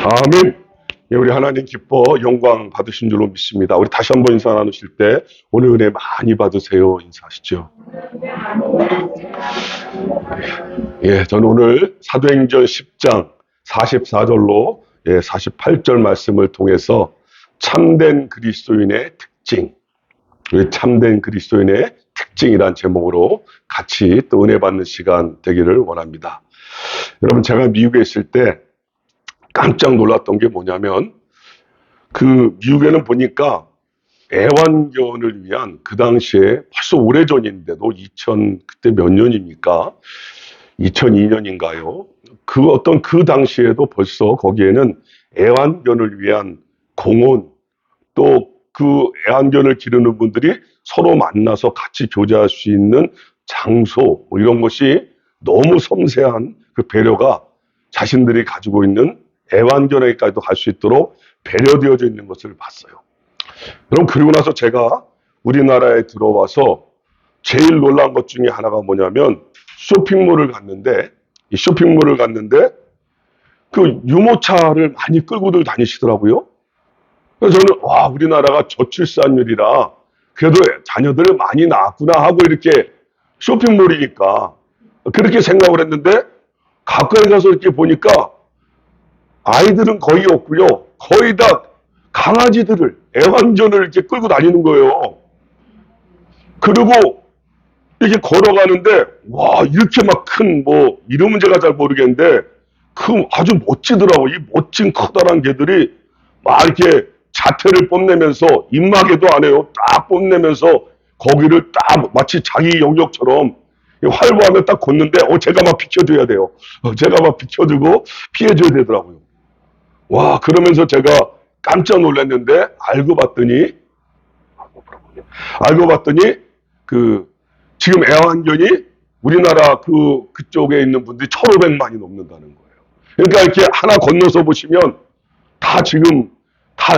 아멘. 예, 우리 하나님 기뻐 영광 받으신 줄로 믿습니다. 우리 다시 한번 인사 나누실 때 오늘 은혜 많이 받으세요 인사하시죠. 예, 저는 오늘 사도행전 10장 44절로 48절 말씀을 통해서 참된 그리스도인의 특징, 참된 그리스도인의 특징이란 제목으로 같이 또 은혜 받는 시간 되기를 원합니다. 여러분, 제가 미국에 있을 때 깜짝 놀랐던 게 뭐냐면, 그 미국에는 보니까 애완견을 위한, 그 당시에 벌써 오래전인데도 그때 몇 년입니까? 2002년인가요? 그 당시에도 벌써 거기에는 애완견을 위한 공원, 또 그 애완견을 기르는 분들이 서로 만나서 같이 교제할 수 있는 장소, 이런 것이 너무 섬세한 그 배려가 자신들이 가지고 있는 애완견에게까지도 갈 수 있도록 배려되어져 있는 것을 봤어요. 그럼 그리고 나서 제가 우리나라에 들어와서 제일 놀란 것 중에 하나가 뭐냐면, 쇼핑몰을 갔는데 그 유모차를 많이 끌고들 다니시더라고요. 그래서 저는 우리나라가 저출산율이라 그래도 자녀들을 많이 낳았구나 하고, 이렇게 쇼핑몰이니까 그렇게 생각을 했는데, 가까이 가서 이렇게 보니까 아이들은 거의 없고요. 거의 다 강아지들을, 애완견을 이렇게 끌고 다니는 거예요. 그리고 이렇게 걸어가는데, 이렇게 막 큰, 이름은 제가 잘 모르겠는데, 아주 멋지더라고. 이 멋진 커다란 개들이 막 이렇게 자태를 뽐내면서, 입마개도 안 해요. 딱 뽐내면서 거기를 딱 마치 자기 영역처럼 활보하며 딱 걷는데, 제가 막 비켜줘야 돼요. 제가 막 비켜주고 피해줘야 되더라고요. 그러면서 제가 깜짝 놀랐는데, 알고 봤더니, 지금 애완견이 우리나라 그쪽에 있는 분들이 1,500만이 넘는다는 거예요. 그러니까 이렇게 하나 건너서 보시면 지금 다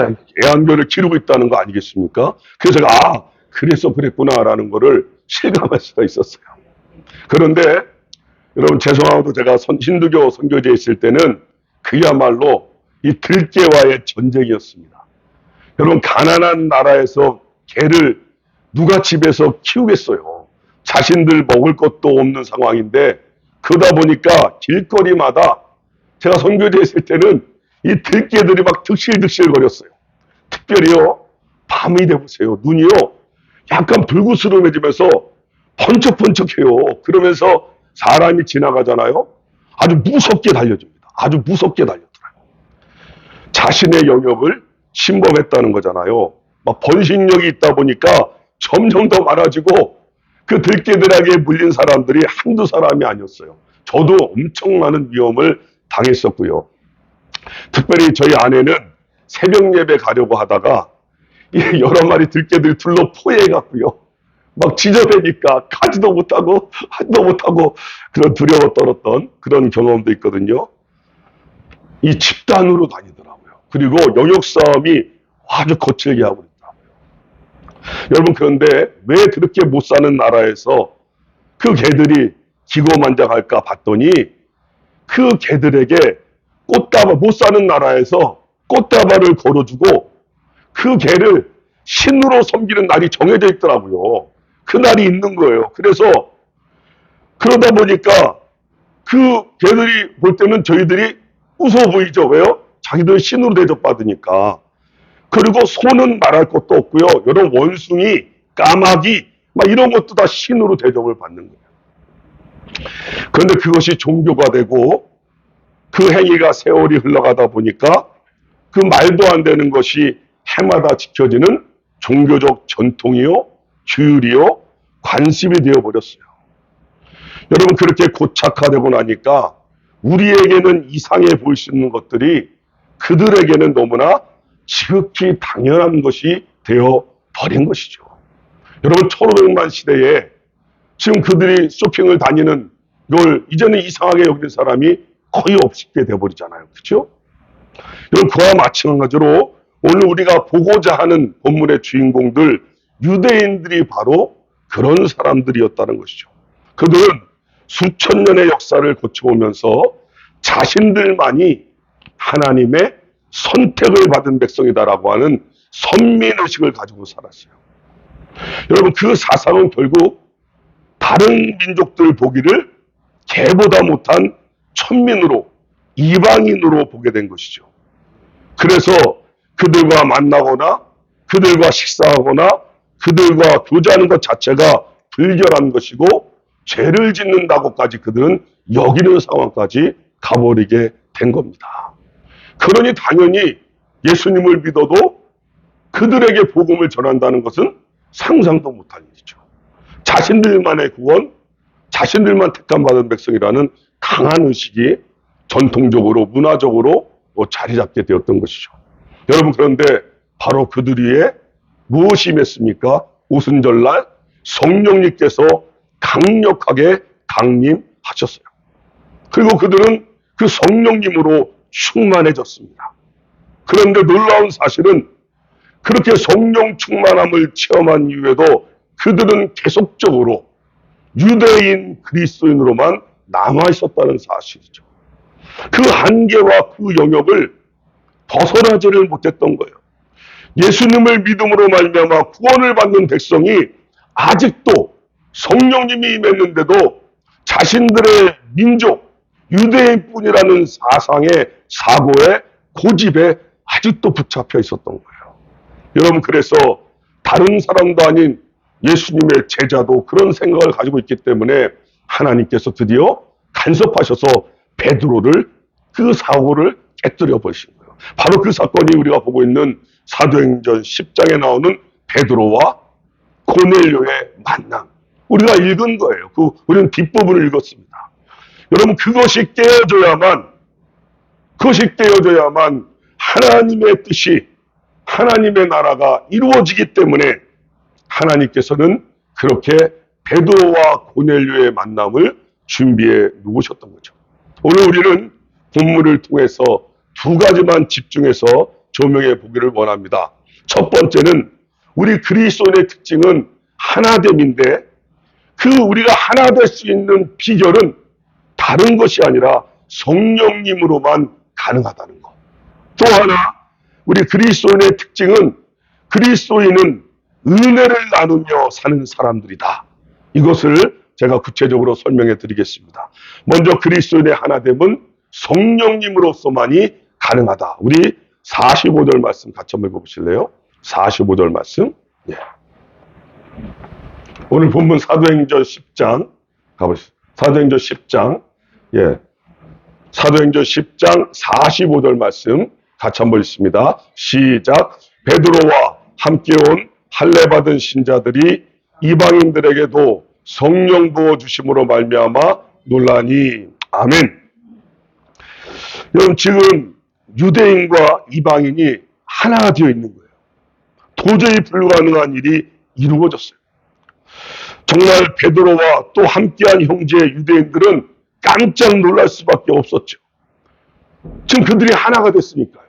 애완견을 기르고 있다는 거 아니겠습니까? 그래서 제가, 그래서 그랬구나라는 거를 실감할 수가 있었어요. 그런데 여러분, 죄송하고도 제가 힌두교 선교지에 있을 때는 그야말로 이 들개와의 전쟁이었습니다. 여러분, 가난한 나라에서 개를 누가 집에서 키우겠어요? 자신들 먹을 것도 없는 상황인데, 그러다 보니까 길거리마다, 제가 선교지에 있을 때는 이 들개들이 막 득실득실 거렸어요. 특별히요, 밤이 돼보세요. 눈이요, 약간 불구스름해지면서 번쩍번쩍해요. 그러면서 사람이 지나가잖아요. 아주 무섭게 달려줍니다. 아주 무섭게 달려들어요. 자신의 영역을 침범했다는 거잖아요. 막 번식력이 있다 보니까 점점 더 많아지고, 그 들개들에게 물린 사람들이 한두 사람이 아니었어요. 저도 엄청 많은 위험을 당했었고요. 특별히 저희 아내는 새벽 예배 가려고 하다가 여러 마리 들개들이 둘러 포위해갔고요. 막 지저대니까 가지도 못하고 하지도 못하고 그런 두려워 떨었던 그런 경험도 있거든요. 이 집단으로 다니더라고요. 그리고 영역 싸움이 아주 거칠게 하고 있더라고요. 여러분, 그런데 왜 그렇게 못 사는 나라에서 그 개들이 기고만장할까 봤더니, 그 개들에게 못 사는 나라에서 꽃다발을 걸어주고 그 개를 신으로 섬기는 날이 정해져 있더라고요. 그 날이 있는 거예요. 그래서 그러다 보니까 그 개들이 볼 때는 저희들이 무서워 보이죠. 왜요? 자기들 신으로 대접받으니까. 그리고 소는 말할 것도 없고요. 여러 원숭이, 까마귀, 이런 것도 다 신으로 대접을 받는 거예요. 그런데 그것이 종교가 되고, 그 행위가 세월이 흘러가다 보니까 그 말도 안 되는 것이 해마다 지켜지는 종교적 전통이요, 규율이요, 관습이 되어버렸어요. 여러분, 그렇게 고착화되고 나니까 우리에게는 이상해 보일 수 있는 것들이 그들에게는 너무나 지극히 당연한 것이 되어버린 것이죠. 여러분, 1,500만 시대에 지금 그들이 쇼핑을 다니는 걸 이제는 이상하게 여기는 사람이 거의 없게 되어버리잖아요. 그렇죠? 여러분, 그와 마찬가지로 오늘 우리가 보고자 하는 본문의 주인공들, 유대인들이 바로 그런 사람들이었다는 것이죠. 그들은 수천 년의 역사를 거쳐오면서 자신들만이 하나님의 선택을 받은 백성이다라고 하는 선민의식을 가지고 살았어요. 여러분, 그 사상은 결국 다른 민족들 보기를 개보다 못한 천민으로, 이방인으로 보게 된 것이죠. 그래서 그들과 만나거나 그들과 식사하거나 그들과 교제하는 것 자체가 불결한 것이고 죄를 짓는다고까지 그들은 여기는 상황까지 가버리게 된 겁니다. 그러니 당연히 예수님을 믿어도 그들에게 복음을 전한다는 것은 상상도 못한 일이죠. 자신들만의 구원, 자신들만 택함받은 백성이라는 강한 의식이 전통적으로 문화적으로 자리 잡게 되었던 것이죠. 여러분, 그런데 바로 그들 위에 무엇이 임했습니까? 오순절날 성령님께서 강력하게 강림하셨어요. 그리고 그들은 그 성령님으로 충만해졌습니다. 그런데 놀라운 사실은 그렇게 성령 충만함을 체험한 이후에도 그들은 계속적으로 유대인 그리스도인으로만 남아 있었다는 사실이죠. 그 한계와 그 영역을 벗어나지를 못했던 거예요. 예수님을 믿음으로 말미암아 구원을 받는 백성이 아직도 성령님이 임했는데도 자신들의 민족, 유대인뿐이라는 사상의 사고에 고집에 아직도 붙잡혀 있었던 거예요. 여러분, 그래서 다른 사람도 아닌 예수님의 제자도 그런 생각을 가지고 있기 때문에 하나님께서 드디어 간섭하셔서 베드로를, 그 사고를 깨뜨려 버리신 거예요. 바로 그 사건이 우리가 보고 있는 사도행전 10장에 나오는 베드로와 고넬료의 만남. 우리가 읽은 거예요. 우리는 뒷부분을 읽었습니다. 여러분, 그것이 깨어져야만 하나님의 뜻이, 하나님의 나라가 이루어지기 때문에 하나님께서는 그렇게 베드로와 고넬료의 만남을 준비해 놓으셨던 거죠. 오늘 우리는 본문을 통해서 두 가지만 집중해서 조명해 보기를 원합니다. 첫 번째는 우리 그리스도인의 특징은 하나됨인데, 그 우리가 하나 될 수 있는 비결은 다른 것이 아니라 성령님으로만 가능하다는 것. 또 하나, 우리 그리스도인의 특징은 그리스도인은 은혜를 나누며 사는 사람들이다. 이것을 제가 구체적으로 설명해 드리겠습니다. 먼저 그리스도인의 하나됨은 성령님으로서만이 가능하다. 우리 45절 말씀 같이 한번 읽어보실래요? 45절 말씀. 예. 오늘 본문 사도행전 10장 가보시죠. 사도행전 10장. 예. 사도행전 10장 45절 말씀 같이 한번 읽습니다. 시작. 베드로와 함께 온 할례 받은 신자들이 이방인들에게도 성령 부어 주심으로 말미암아 놀라니. 아멘. 여러분, 지금 유대인과 이방인이 하나가 되어 있는 거예요. 도저히 불가능한 일이 이루어졌어요. 정말 베드로와 또 함께한 형제 유대인들은 깜짝 놀랄 수밖에 없었죠. 지금 그들이 하나가 됐으니까요.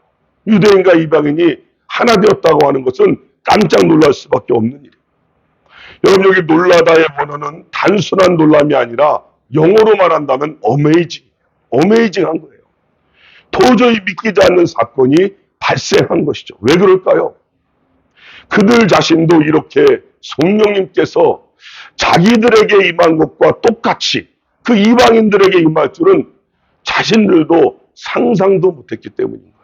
유대인과 이방인이 하나 되었다고 하는 것은 깜짝 놀랄 수밖에 없는 일이에요. 여러분, 여기 놀라다의 원어는 단순한 놀람이 아니라 영어로 말한다면 어메이징한 거예요. 도저히 믿기지 않는 사건이 발생한 것이죠. 왜 그럴까요? 그들 자신도 이렇게 성령님께서 자기들에게 임한 것과 똑같이 그 이방인들에게 임할 줄은 자신들도 상상도 못했기 때문인 거예요.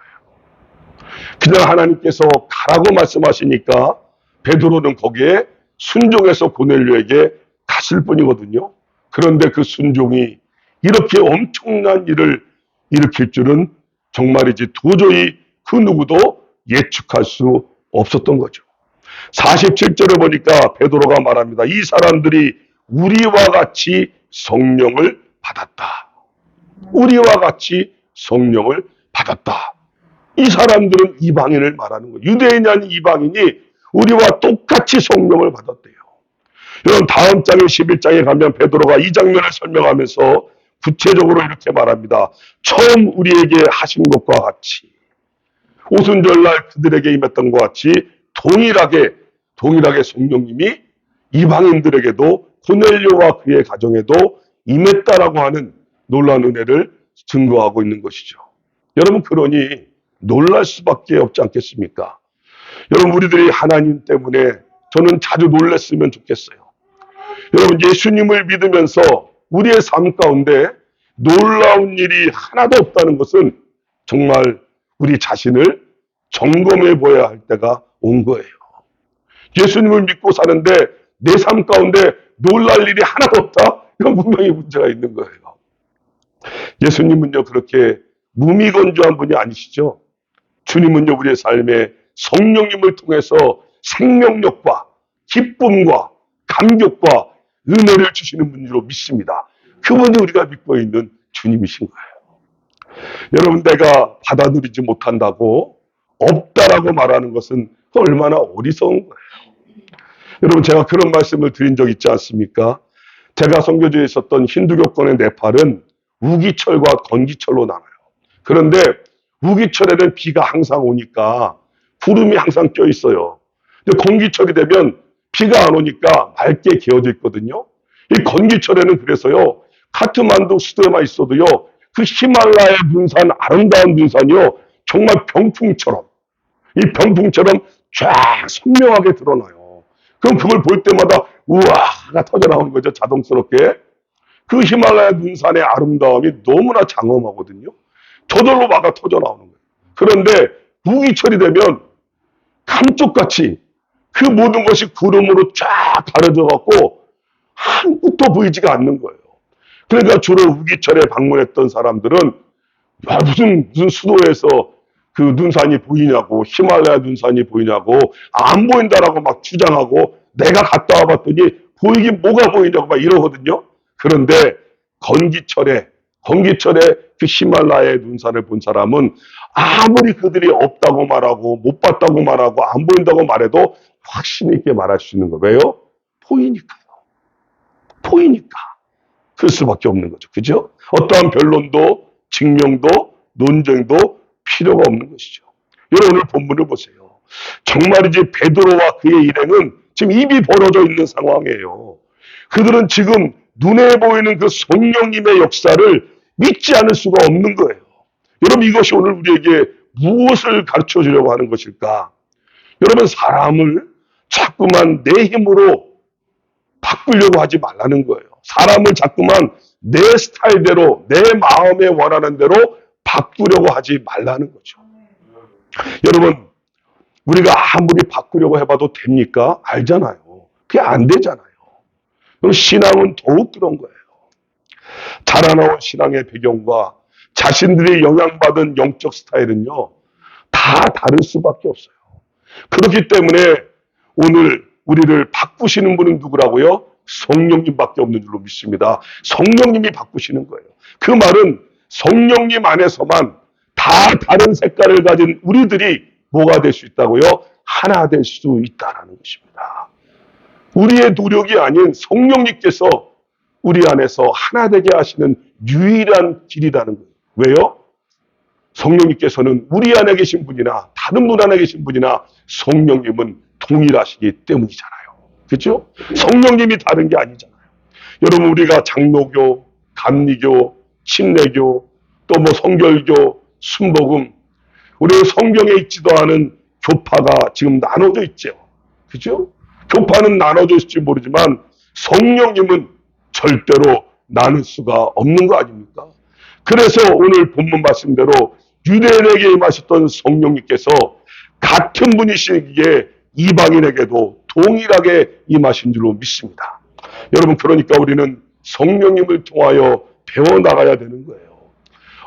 그냥 하나님께서 가라고 말씀하시니까 베드로는 거기에 순종해서 고넬료에게 갔을 뿐이거든요. 그런데 그 순종이 이렇게 엄청난 일을 일으킬 줄은 정말이지 도저히 그 누구도 예측할 수 없었던 거죠. 47절에 보니까 베드로가 말합니다. 이 사람들이 우리와 같이 성령을 받았다. 우리와 같이 성령을 받았다. 이 사람들은 이방인을 말하는 거예요. 유대인이 아닌 이방인이 우리와 똑같이 성령을 받았대요. 여러분, 다음 장에 11장에 가면 베드로가 이 장면을 설명하면서 구체적으로 이렇게 말합니다. 처음 우리에게 하신 것과 같이, 오순절날 그들에게 임했던 것 같이 동일하게 성령님이 이방인들에게도 고넬료와 그의 가정에도 임했다라고 하는 놀라운 은혜를 증거하고 있는 것이죠. 여러분, 그러니 놀랄 수밖에 없지 않겠습니까? 여러분, 우리들이 하나님 때문에 저는 자주 놀랐으면 좋겠어요. 여러분, 예수님을 믿으면서 우리의 삶 가운데 놀라운 일이 하나도 없다는 것은 정말 우리 자신을 점검해 보아야 할 때가 온 거예요. 예수님을 믿고 사는데 내 삶 가운데 놀랄 일이 하나도 없다? 이건 분명히 문제가 있는 거예요. 예수님은요, 그렇게 무미건조한 분이 아니시죠. 주님은요, 우리의 삶에 성령님을 통해서 생명력과 기쁨과 감격과 은혜를 주시는 분으로 믿습니다. 그분이 우리가 믿고 있는 주님이신 거예요. 여러분, 내가 받아들이지 못한다고 없다라고 말하는 것은 얼마나 어리석은 거예요. 여러분, 제가 그런 말씀을 드린 적 있지 않습니까? 제가 선교지에 있었던 힌두교권의 네팔은 우기철과 건기철로 나눠요. 그런데 우기철에는 비가 항상 오니까 구름이 항상 껴 있어요. 근데 건기철이 되면 비가 안 오니까 맑게 개어져 있거든요. 이 건기철에는 그래서요, 카트만두 수도에만 있어도요, 그 히말라야 눈산, 아름다운 눈산이요, 정말 병풍처럼, 이 병풍처럼 쫙 선명하게 드러나요. 그럼 그걸 볼 때마다 우와가 터져나오는 거죠, 자동스럽게. 그 히말라야 눈산의 아름다움이 너무나 장엄하거든요. 저절로 막아 터져나오는 거예요. 그런데 우기철이 되면 감쪽같이 그 모든 것이 구름으로 쫙 가려져 갖고 아무것도 보이지가 않는 거예요. 그러니까 주로 우기철에 방문했던 사람들은 야, 무슨 수도에서 그 눈산이 보이냐고, 히말라야 눈산이 보이냐고, 안 보인다라고 막 주장하고, 내가 갔다 와봤더니 보이긴 뭐가 보이냐고 막 이러거든요. 그런데 건기철에 그 히말라야의 눈산을 본 사람은 아무리 그들이 없다고 말하고 못 봤다고 말하고 안 보인다고 말해도 확신 있게 말할 수 있는 거예요. 왜요? 보이니까요. 보이니까. 그럴 수밖에 없는 거죠. 그죠? 어떠한 변론도 증명도 논쟁도 필요가 없는 것이죠. 여러분, 오늘 본문을 보세요. 정말이지 베드로와 그의 일행은 지금 입이 벌어져 있는 상황이에요. 그들은 지금 눈에 보이는 그 성령님의 역사를 믿지 않을 수가 없는 거예요. 여러분, 이것이 오늘 우리에게 무엇을 가르쳐 주려고 하는 것일까? 여러분, 사람을 자꾸만 내 힘으로 바꾸려고 하지 말라는 거예요. 사람을 자꾸만 내 스타일대로, 내 마음에 원하는 대로 바꾸려고 하지 말라는 거죠. 여러분, 우리가 아무리 바꾸려고 해봐도 됩니까? 알잖아요. 그게 안 되잖아요. 그럼 신앙은 더욱 그런 거예요. 자라나온 신앙의 배경과 자신들이 영향받은 영적 스타일은요, 다 다를 수밖에 없어요. 그렇기 때문에 오늘 우리를 바꾸시는 분은 누구라고요? 성령님밖에 없는 줄로 믿습니다. 성령님이 바꾸시는 거예요. 그 말은 성령님 안에서만 다 다른 색깔을 가진 우리들이 뭐가 될 수 있다고요? 하나 될 수 있다라는 것입니다. 우리의 노력이 아닌 성령님께서 우리 안에서 하나 되게 하시는 유일한 길이라는 거예요. 왜요? 성령님께서는 우리 안에 계신 분이나 다른 분 안에 계신 분이나 성령님은 동일하시기 때문이잖아요. 그렇죠? 성령님이 다른 게 아니잖아요. 여러분, 우리가 장로교, 감리교, 침례교, 또 뭐 성결교, 순복음, 우리 성경에 있지도 않은 교파가 지금 나눠져 있죠. 그죠? 교파는 나눠져 있을지 모르지만 성령님은 절대로 나눌 수가 없는 거 아닙니까? 그래서 오늘 본문 말씀대로 유대인에게 임하셨던 성령님께서 같은 분이시기에 이방인에게도 동일하게 임하신 줄로 믿습니다. 여러분, 그러니까 우리는 성령님을 통하여 배워나가야 되는 거예요.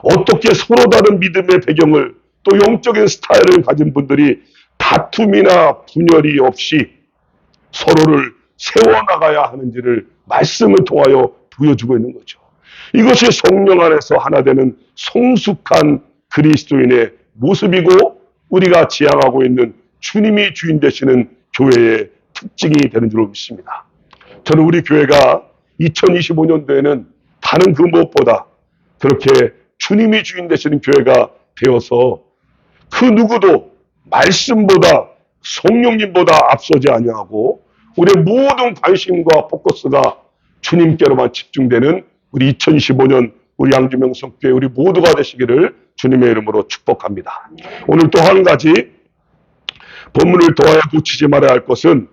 어떻게 서로 다른 믿음의 배경을 또 영적인 스타일을 가진 분들이 다툼이나 분열이 없이 서로를 세워나가야 하는지를 말씀을 통하여 보여주고 있는 거죠. 이것이 성령 안에서 하나 되는 성숙한 그리스도인의 모습이고 우리가 지향하고 있는 주님이 주인 되시는 교회의 특징이 되는 줄로 믿습니다. 저는 우리 교회가 2025년도에는 다른 그 무엇보다 그렇게 주님이 주인 되시는 교회가 되어서 그 누구도 말씀보다 성령님보다 앞서지 아니하고 우리의 모든 관심과 포커스가 주님께로만 집중되는 우리 2025년 우리 양주명성교회 우리 모두가 되시기를 주님의 이름으로 축복합니다. 오늘 또 한 가지 본문을 더하여 놓치지 말아야 할 것은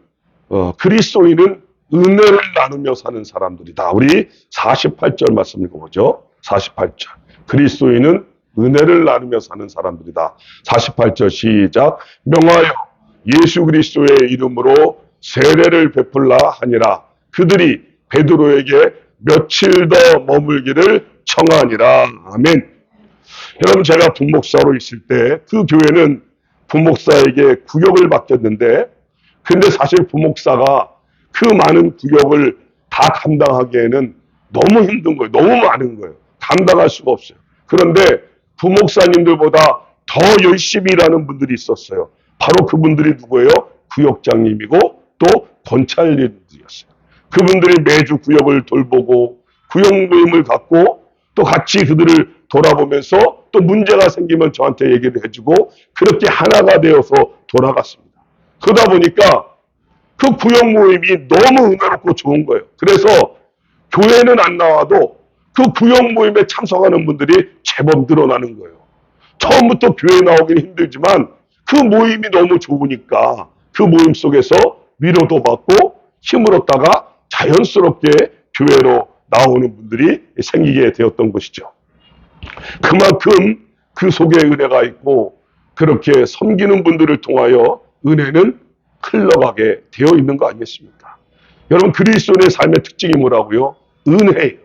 그리스도인은 은혜를 나누며 사는 사람들이다. 우리 48절 말씀 읽어보죠. 48절. 그리스도인은 은혜를 나누며 사는 사람들이다. 48절 시작. 명하여 예수 그리스도의 이름으로 세례를 베풀라 하니라. 그들이 베드로에게 며칠 더 머물기를 청하니라. 아멘. 여러분, 제가 분목사로 있을 때 그 교회는 분목사에게 구역을 맡겼는데, 근데 사실 분목사가 그 많은 구역을 다 감당하기에는 너무 힘든 거예요. 너무 많은 거예요. 감당할 수가 없어요. 그런데 부목사님들보다 더 열심히 일하는 분들이 있었어요. 바로 그분들이 누구예요? 구역장님이고 또 권찰님들이었어요. 그분들이 매주 구역을 돌보고 구역 모임을 갖고 또 같이 그들을 돌아보면서 또 문제가 생기면 저한테 얘기를 해주고 그렇게 하나가 되어서 돌아갔습니다. 그러다 보니까 그 구역 모임이 너무 은혜롭고 좋은 거예요. 그래서 교회는 안 나와도 그 구역 모임에 참석하는 분들이 제법 늘어나는 거예요. 처음부터 교회 나오기는 힘들지만 그 모임이 너무 좋으니까 그 모임 속에서 위로도 받고 힘을 얻다가 자연스럽게 교회로 나오는 분들이 생기게 되었던 것이죠. 그만큼 그 속에 은혜가 있고 그렇게 섬기는 분들을 통하여 은혜는 흘러가게 되어 있는 거 아니겠습니까? 여러분, 그리스도인의 삶의 특징이 뭐라고요? 은혜예요.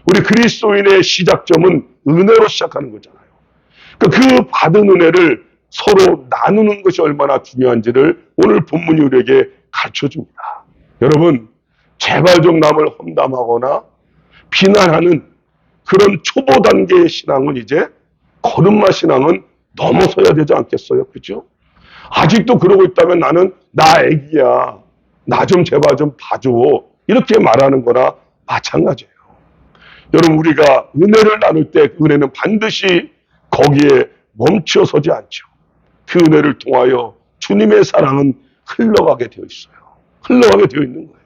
우리 그리스도인의 시작점은 은혜로 시작하는 거잖아요. 그 받은 은혜를 서로 나누는 것이 얼마나 중요한지를 오늘 본문이 우리에게 가르쳐줍니다. 여러분, 제발 좀 남을 험담하거나 비난하는 그런 초보 단계의 신앙은 이제 걸음마 신앙은 넘어서야 되지 않겠어요? 그죠? 아직도 그러고 있다면 나는 나 애기야. 나 좀 제발 좀 봐줘. 이렇게 말하는 거나 마찬가지예요. 여러분, 우리가 은혜를 나눌 때 은혜는 반드시 거기에 멈춰서지 않죠. 그 은혜를 통하여 주님의 사랑은 흘러가게 되어 있어요. 흘러가게 되어 있는 거예요.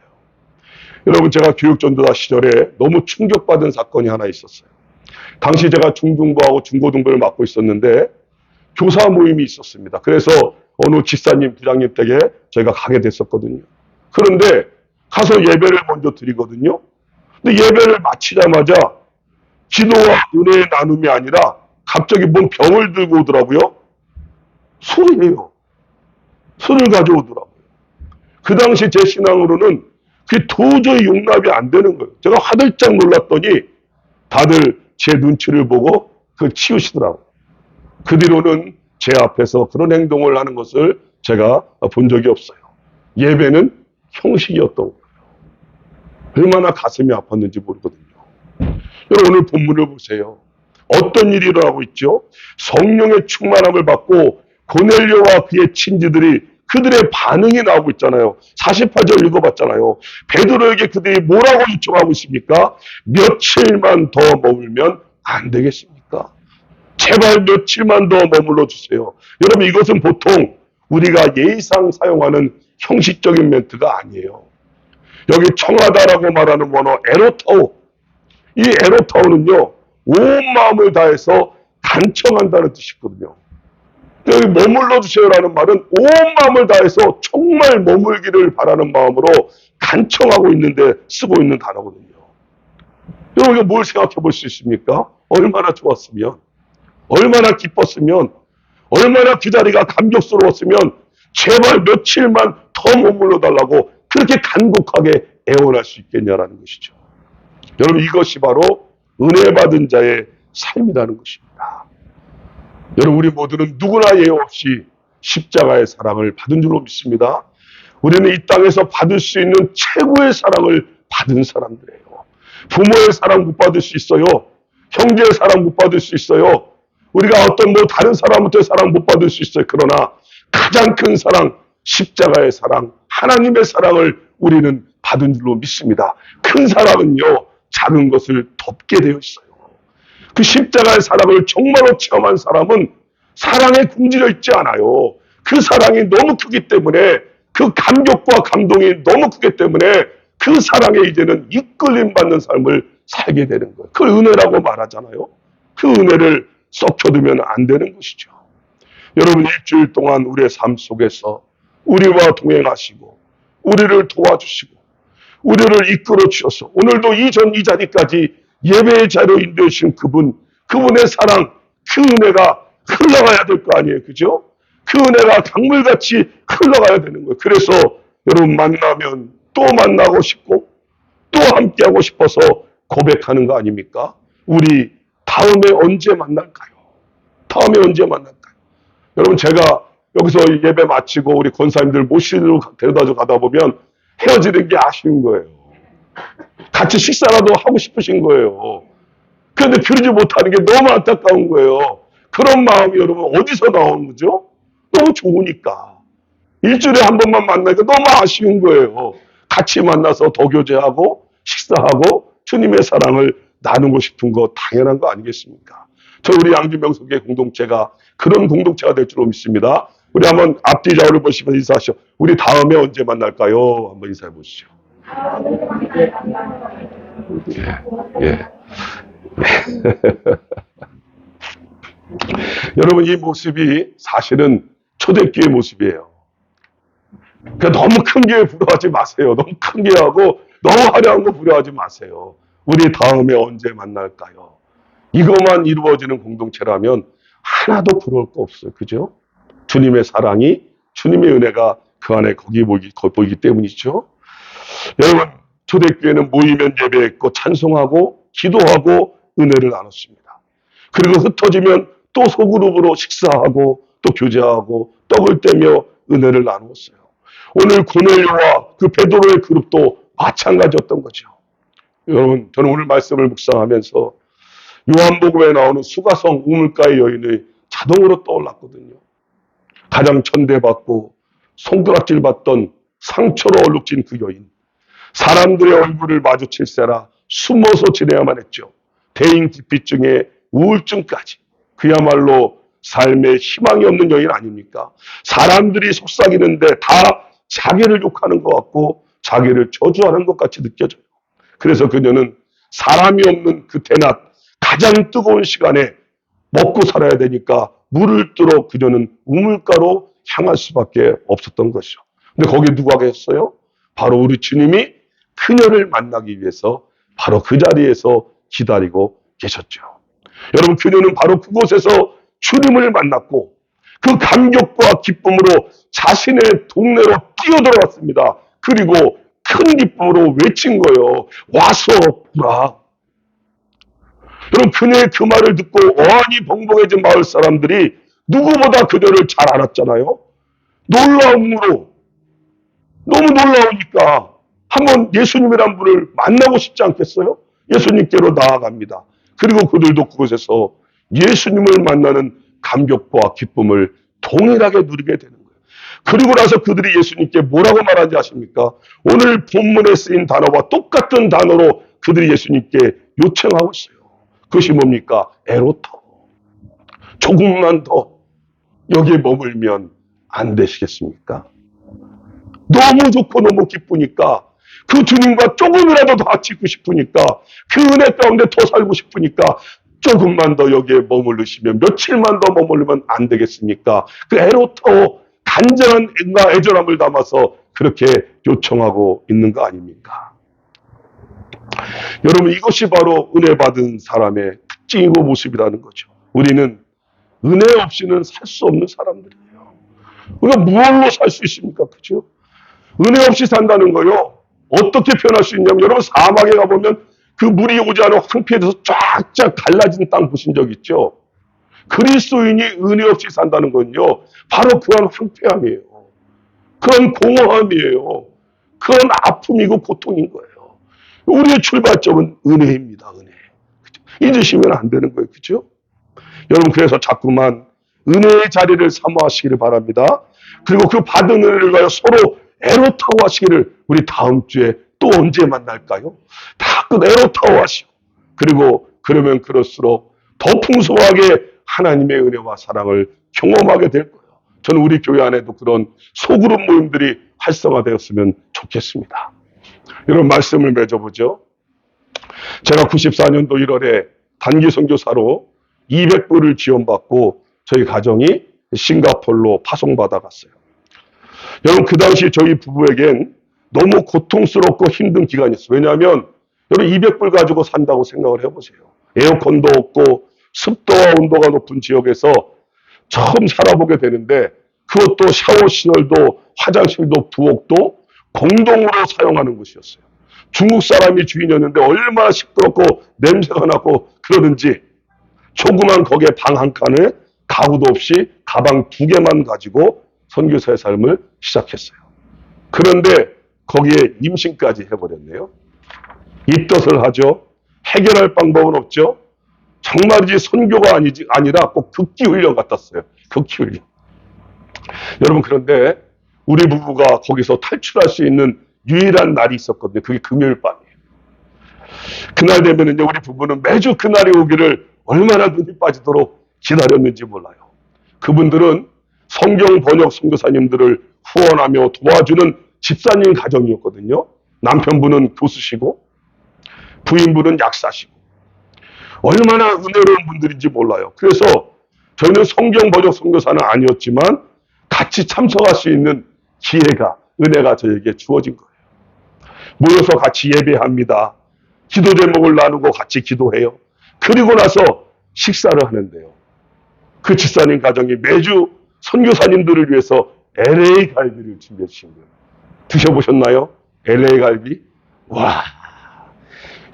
여러분, 제가 교육전도사 시절에 너무 충격받은 사건이 하나 있었어요. 당시 제가 중등부하고 중고등부를 맡고 있었는데 교사 모임이 있었습니다. 그래서 어느 집사님, 부장님 댁에 저희가 가게 됐었거든요. 그런데 가서 예배를 먼저 드리거든요. 근데 예배를 마치자마자 기도와 은혜의 나눔이 아니라 갑자기 뭔 병을 들고 오더라고요. 술이에요. 술을 가져오더라고요. 그 당시 제 신앙으로는 그게 도저히 용납이 안 되는 거예요. 제가 화들짝 놀랐더니 다들 제 눈치를 보고 그걸 치우시더라고요. 그 뒤로는 제 앞에서 그런 행동을 하는 것을 제가 본 적이 없어요. 예배는 형식이었던 거예요. 얼마나 가슴이 아팠는지 모르거든요. 여러분, 오늘 본문을 보세요. 어떤 일이 일어나고 있죠? 성령의 충만함을 받고 고넬료와 그의 친지들이 그들의 반응이 나오고 있잖아요. 48절 읽어봤잖아요. 베드로에게 그들이 뭐라고 요청하고 있습니까? 며칠만 더 머물면 안 되겠습니까? 제발 며칠만 더 머물러 주세요. 여러분, 이것은 보통 우리가 예의상 사용하는 형식적인 멘트가 아니에요. 여기 청하다라고 말하는 원어 에로타오. 이 에로타오는요, 온 마음을 다해서 간청한다는 뜻이거든요. 여기 머물러 주세요라는 말은 온 마음을 다해서 정말 머물기를 바라는 마음으로 간청하고 있는데 쓰고 있는 단어거든요. 여러분, 이거 뭘 생각해 볼 수 있습니까? 얼마나 좋았으면, 얼마나 기뻤으면, 얼마나 그 자리가 감격스러웠으면 제발 며칠만 더 머물러 달라고 그렇게 간곡하게 애원할 수 있겠냐라는 것이죠. 여러분, 이것이 바로 은혜 받은 자의 삶이라는 것입니다. 여러분, 우리 모두는 누구나 예외 없이 십자가의 사랑을 받은 줄로 믿습니다. 우리는 이 땅에서 받을 수 있는 최고의 사랑을 받은 사람들이에요. 부모의 사랑 못 받을 수 있어요. 형제의 사랑 못 받을 수 있어요. 우리가 어떤 다른 사람한테 사랑 못 받을 수 있어요. 그러나 가장 큰 사랑, 십자가의 사랑, 하나님의 사랑을 우리는 받은 줄로 믿습니다. 큰 사랑은요, 작은 것을 덮게 되어 있어요. 그 십자가의 사랑을 정말로 체험한 사람은 사랑에 굶주려 있지 않아요. 그 사랑이 너무 크기 때문에, 그 감격과 감동이 너무 크기 때문에 그 사랑에 이제는 이끌림 받는 삶을 살게 되는 거예요. 그걸 은혜라고 말하잖아요. 그 은혜를 썩혀두면 안 되는 것이죠. 여러분, 일주일 동안 우리의 삶 속에서 우리와 동행하시고 우리를 도와주시고 우리를 이끌어 주셔서 오늘도 이 자리까지 예배의 자리로 인도해 주신 그분의 사랑, 그 은혜가 흘러가야 될 거 아니에요. 그죠? 그 은혜가 강물같이 흘러가야 되는 거예요. 그래서 여러분, 만나면 또 만나고 싶고 또 함께하고 싶어서 고백하는 거 아닙니까? 우리 다음에 언제 만날까요? 다음에 언제 만날까요? 여러분, 제가 여기서 예배 마치고 우리 권사님들 모시러 데려다 가다 보면 헤어지는 게 아쉬운 거예요. 같이 식사라도 하고 싶으신 거예요. 그런데 그러지 못하는 게 너무 안타까운 거예요. 그런 마음이 여러분 어디서 나오는 거죠? 너무 좋으니까. 일주일에 한 번만 만나니까 너무 아쉬운 거예요. 같이 만나서 더 교제하고 식사하고 주님의 사랑을 나누고 싶은 거 당연한 거 아니겠습니까? 저 우리 양주명석의 공동체가 그런 공동체가 될 줄로 믿습니다. 우리 한번 앞뒤 좌우를 보시면서 인사하시죠. 우리 다음에 언제 만날까요? 한번 인사해 보시죠. 예. 여러분, 이 모습이 사실은 초대교회 모습이에요. 그러니까 너무 큰 교회 부러워하지 마세요. 너무 큰 교회하고 너무 화려한 거 부러워하지 마세요. 우리 다음에 언제 만날까요? 이것만 이루어지는 공동체라면 하나도 부러울 거 없어요. 그죠? 주님의 사랑이, 주님의 은혜가 그 안에 거기 보이기 때문이죠. 여러분, 초대교회는 모이면 예배했고 찬송하고 기도하고 은혜를 나눴습니다. 그리고 흩어지면 또 소그룹으로 식사하고 또 교제하고 떡을 떼며 은혜를 나누었어요. 오늘 고넬료와 그 베드로의 그룹도 마찬가지였던 거죠. 여러분, 저는 오늘 말씀을 묵상하면서 요한복음에 나오는 수가성 우물가의 여인의 자동으로 떠올랐거든요. 가장 천대받고 손가락질 받던 상처로 얼룩진 그 여인. 사람들의 얼굴을 마주칠세라 숨어서 지내야만 했죠. 대인기피증에 우울증까지. 그야말로 삶에 희망이 없는 여인 아닙니까? 사람들이 속삭이는데 다 자기를 욕하는 것 같고 자기를 저주하는 것 같이 느껴져요. 그래서 그녀는 사람이 없는 그 대낮 가장 뜨거운 시간에 먹고 살아야 되니까 물을 뜨러 그녀는 우물가로 향할 수밖에 없었던 것이죠. 근데 거기에 누가 계셨어요? 바로 우리 주님이 그녀를 만나기 위해서 바로 그 자리에서 기다리고 계셨죠. 여러분, 그녀는 바로 그곳에서 주님을 만났고 그 감격과 기쁨으로 자신의 동네로 뛰어들어왔습니다. 그리고 큰 기쁨으로 외친 거예요. 와서 보라. 여러분, 그녀의 그 말을 듣고 어안이 벙벙해진 마을 사람들이 누구보다 그녀를 잘 알았잖아요. 놀라움으로, 너무 놀라우니까 한번 예수님이란 분을 만나고 싶지 않겠어요? 예수님께로 나아갑니다. 그리고 그들도 그곳에서 예수님을 만나는 감격과 기쁨을 동일하게 누리게 되는 거예요. 그리고 나서 그들이 예수님께 뭐라고 말하는지 아십니까? 오늘 본문에 쓰인 단어와 똑같은 단어로 그들이 예수님께 요청하고 있어요. 그것이 뭡니까? 에로터. 조금만 더 여기에 머물면 안 되시겠습니까? 너무 좋고 너무 기쁘니까 그 주님과 조금이라도 더 같이 있고 싶으니까 그 은혜 가운데 더 살고 싶으니까 조금만 더 여기에 머무르시면 며칠만 더 머무르면 안 되겠습니까? 그 에로터 간절한 애절함을 담아서 그렇게 요청하고 있는 거 아닙니까? 여러분, 이것이 바로 은혜 받은 사람의 특징이고 모습이라는 거죠. 우리는 은혜 없이는 살 수 없는 사람들이에요. 우리가 무엇로 살 수 있습니까? 그죠? 은혜 없이 산다는 거요. 어떻게 표현할 수 있냐면 여러분, 사막에 가보면 그 물이 오지 않은 황폐해져서 쫙쫙 갈라진 땅 보신 적 있죠? 그리스도인이 은혜 없이 산다는 건요, 바로 그런 황폐함이에요. 그런 공허함이에요. 그런 아픔이고 고통인 거예요. 우리의 출발점은 은혜입니다. 은혜. 그죠? 잊으시면 안 되는 거예요. 그죠? 여러분, 그래서 자꾸만 은혜의 자리를 사모하시기를 바랍니다. 그리고 그 받은 은혜를 가여 서로 에로타워 하시기를 우리 다음 주에 또 언제 만날까요? 다 그 에로타워 하시고, 그리고 그러면 그럴수록 더 풍성하게 하나님의 은혜와 사랑을 경험하게 될 거예요. 저는 우리 교회 안에도 그런 소그룹 모임들이 활성화되었으면 좋겠습니다. 여러분, 말씀을 맺어보죠. 제가 94년도 1월에 단기 선교사로 200불을 지원받고 저희 가정이 싱가포르로 파송받아 갔어요. 여러분, 그 당시 저희 부부에겐 너무 고통스럽고 힘든 기간이었어요. 왜냐하면 여러분, 200불 가지고 산다고 생각을 해보세요. 에어컨도 없고 습도와 온도가 높은 지역에서 처음 살아보게 되는데, 그것도 샤워 시설도 화장실도 부엌도 공동으로 사용하는 곳이었어요. 중국 사람이 주인이었는데 얼마나 시끄럽고 냄새가 나고 그러는지, 조그만 거기에 방 한 칸에 가구도 없이 가방 2개만 가지고 선교사의 삶을 시작했어요. 그런데 거기에 임신까지 해버렸네요. 입덧을 하죠. 해결할 방법은 없죠. 정말이지 선교가 아니라 꼭 극기 훈련 같았어요. 극기 훈련. 여러분, 그런데 우리 부부가 거기서 탈출할 수 있는 유일한 날이 있었거든요. 그게 금요일 밤이에요. 그날 되면은요, 우리 부부는 매주 그날이 오기를 얼마나 눈이 빠지도록 기다렸는지 몰라요. 그분들은 성경 번역 선교사님들을 후원하며 도와주는 집사님 가정이었거든요. 남편분은 교수시고 부인분은 약사시고 얼마나 은혜로운 분들인지 몰라요. 그래서 저희는 성경 번역 선교사는 아니었지만 같이 참석할 수 있는 기회가, 은혜가 저에게 주어진 거예요. 모여서 같이 예배합니다. 기도 제목을 나누고 같이 기도해요. 그리고 나서 식사를 하는데요. 그 집사님 가정이 매주 선교사님들을 위해서 LA 갈비를 준비해 주신 거예요. 드셔보셨나요? LA 갈비? 와,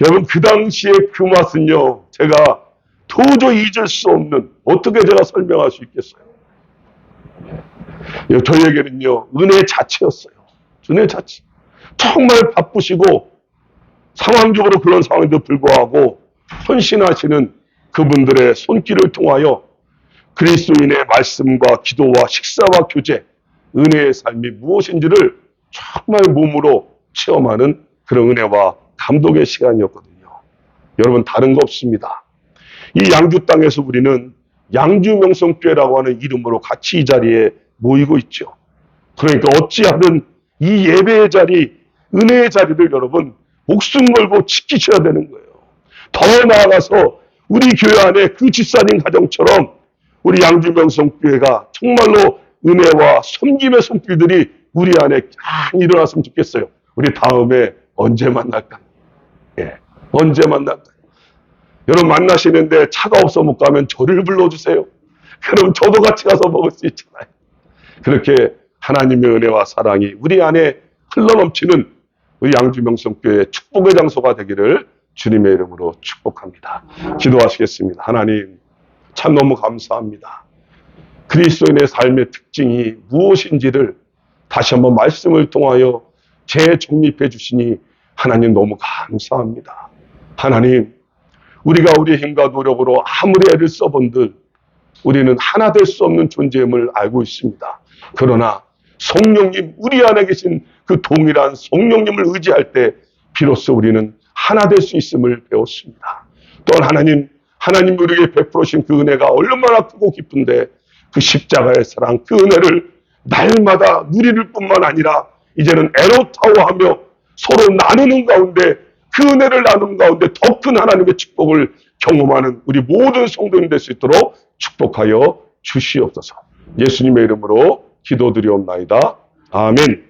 여러분, 그 당시에 그 맛은요, 제가 도저히 잊을 수 없는, 어떻게 제가 설명할 수 있겠어요? 저희에게는요, 은혜 자체였어요. 은혜 자체. 정말 바쁘시고 상황적으로 그런 상황에도 불구하고 헌신하시는 그분들의 손길을 통하여 그리스도인의 말씀과 기도와 식사와 교제, 은혜의 삶이 무엇인지를 정말 몸으로 체험하는 그런 은혜와 감동의 시간이었거든요. 여러분, 다른 거 없습니다. 이 양주 땅에서 우리는 양주명성교회라고 하는 이름으로 같이 이 자리에 모이고 있죠. 그러니까 어찌하든 이 예배의 자리, 은혜의 자리를 여러분 목숨 걸고 지키셔야 되는 거예요. 더 나아가서 우리 교회 안에 그 집사님 가정처럼 우리 양주명성교회가 정말로 은혜와 섬김의 손길들이 우리 안에 잘 일어났으면 좋겠어요. 우리 다음에 언제 만날까? 예, 언제 만날까? 여러분, 만나시는데 차가 없어 못 가면 저를 불러주세요. 그럼 저도 같이 가서 먹을 수 있잖아요. 그렇게 하나님의 은혜와 사랑이 우리 안에 흘러넘치는 우리 양주명성교회 축복의 장소가 되기를 주님의 이름으로 축복합니다. 기도하시겠습니다. 하나님, 참 너무 감사합니다. 그리스도인의 삶의 특징이 무엇인지를 다시 한번 말씀을 통하여 재정립해 주시니 하나님 너무 감사합니다. 하나님, 우리가 우리의 힘과 노력으로 아무리 애를 써본들 우리는 하나 될 수 없는 존재임을 알고 있습니다. 그러나 성령님, 우리 안에 계신 그 동일한 성령님을 의지할 때 비로소 우리는 하나 될 수 있음을 배웠습니다. 또한 하나님 우리에게 베풀으신 그 은혜가 얼마나 크고 깊은데 그 십자가의 사랑, 그 은혜를 날마다 누릴 뿐만 아니라 이제는 애로타워하며 서로 나누는 가운데, 그 은혜를 나누는 가운데 더 큰 하나님의 축복을 경험하는 우리 모든 성도님 될 수 있도록 축복하여 주시옵소서. 예수님의 이름으로 기도드리옵나이다. 아멘.